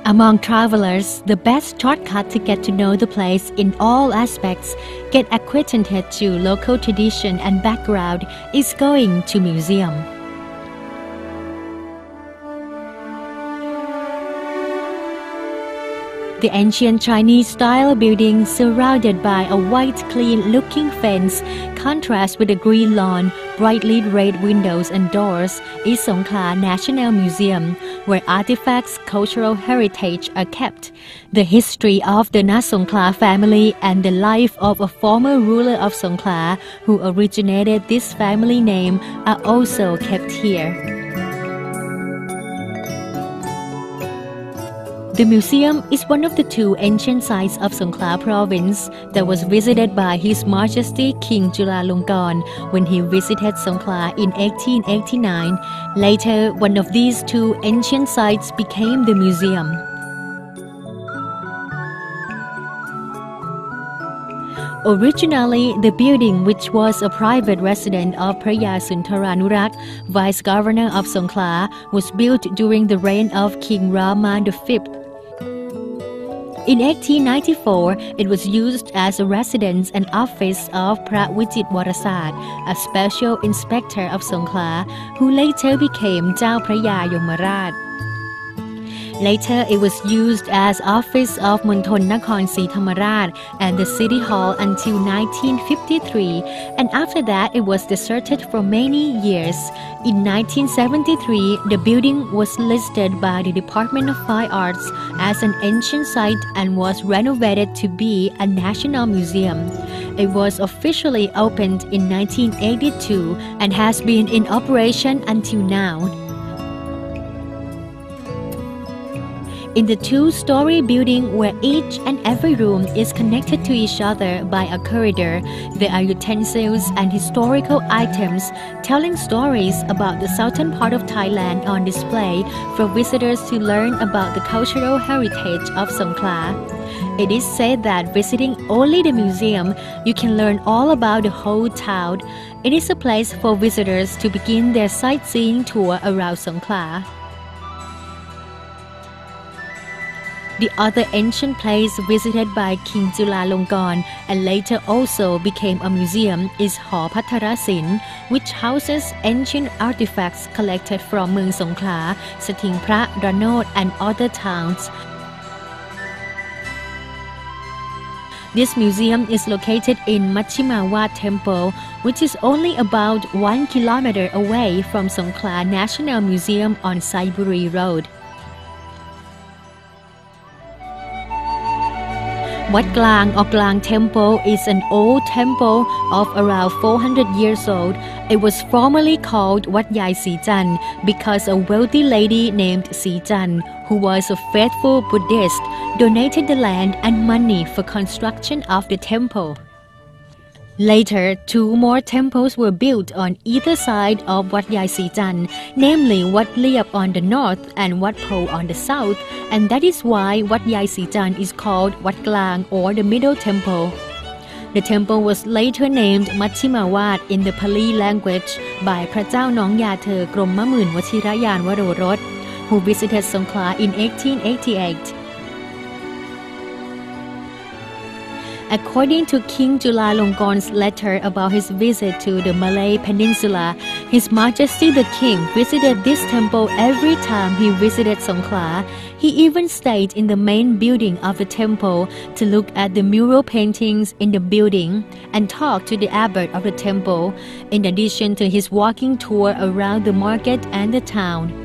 Among travelers, the best shortcut to get to know the place in all aspects, get acquainted to local tradition and background, is going to museum. The ancient Chinese-style building surrounded by a white clean-looking fence contrasts with the green lawn, brightly red windows and doors is Songkhla National Museum, where artifacts, cultural heritage are kept. The history of the Songkhla family and the life of a former ruler of Songkhla who originated this family name are also kept here. The museum is one of the two ancient sites of Songkhla province that was visited by His Majesty King Chulalongkorn when he visited Songkhla in 1889. Later, one of these two ancient sites became the museum. Originally, the building, which was a private residence of Phaya Suntaranurak, Vice Governor of Songkhla, was built during the reign of King Rama V. In 1894, it was used as a residence and office of Phra Vichit Warasat, a special inspector of Songkhla, who later became Chao Phaya Yomaraj. Later, it was used as office of Monthon Nakhon Si Thammarat and the city hall until 1953, and after that, it was deserted for many years. In 1973, the building was listed by the Department of Fine Arts as an ancient site and was renovated to be a national museum. It was officially opened in 1982 and has been in operation until now. In the two-story building where each and every room is connected to each other by a corridor, there are utensils and historical items telling stories about the southern part of Thailand on display for visitors to learn about the cultural heritage of Songkhla. It is said that visiting only the museum, you can learn all about the whole town. It is a place for visitors to begin their sightseeing tour around Songkhla. The other ancient place visited by King Chulalongkorn and later also became a museum is Hall Patharasin, which houses ancient artifacts collected from Mueang Songkhla, Satingphra, Ranod and other towns. This museum is located in Machimawat Temple, which is only about 1 kilometer away from Songkhla National Museum on Saiburi Road. Wat Klang or Klang Temple is an old temple of around 400 years old. It was formerly called Wat Yai Sichan because a wealthy lady named Sichan, who was a faithful Buddhist, donated the land and money for construction of the temple. Later, two more temples were built on either side of Wat Yai Sichan, namely Wat Liep on the north and Wat Po on the south, and that is why Wat Yai Sichan is called Wat Klang or the Middle Temple. The temple was later named Machimawat in the Pali language by Phra Chao Nong Ya Thơ Krom Mamuen Wachirayan Warorot, who visited Songkhla in 1888. According to King Chulalongkorn's letter about his visit to the Malay Peninsula, His Majesty the King visited this temple every time he visited Songkhla. He even stayed in the main building of the temple to look at the mural paintings in the building and talk to the abbot of the temple, in addition to his walking tour around the market and the town.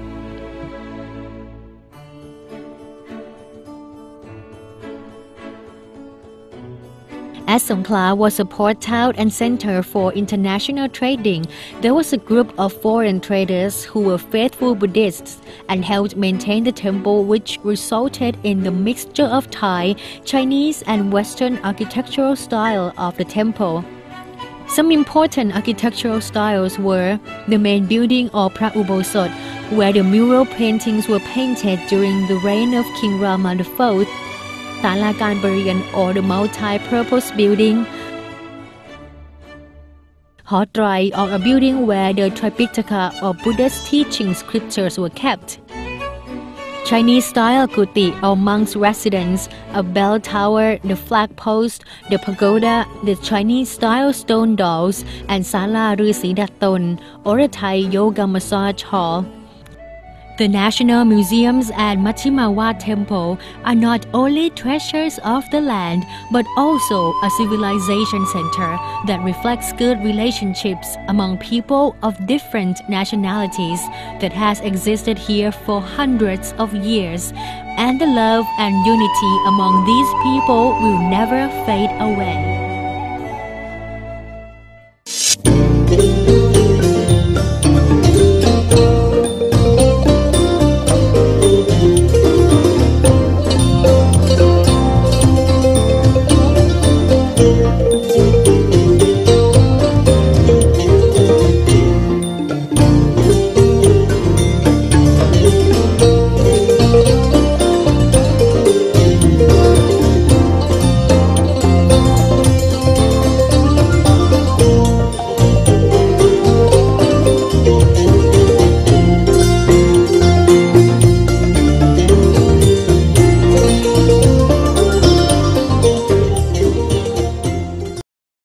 As Songkhla was a port town and center for international trading, there was a group of foreign traders who were faithful Buddhists and helped maintain the temple, which resulted in the mixture of Thai, Chinese, and Western architectural style of the temple. Some important architectural styles were the main building or Phra Ubosot, where the mural paintings were painted during the reign of King Rama IV, ศาลาการประเรียน or the multi-purpose building, หอไตร or a building where the Tripitaka or Buddha's teaching scriptures were kept, Chinese-style kuti or monk's residence, a bell tower, the flag post, the pagoda, the Chinese-style stone dolls, and Sala Risi Daton or a Thai yoga massage hall. The National Museums and Machimawa Temple are not only treasures of the land, but also a civilization center that reflects good relationships among people of different nationalities that has existed here for hundreds of years, and the love and unity among these people will never fade away.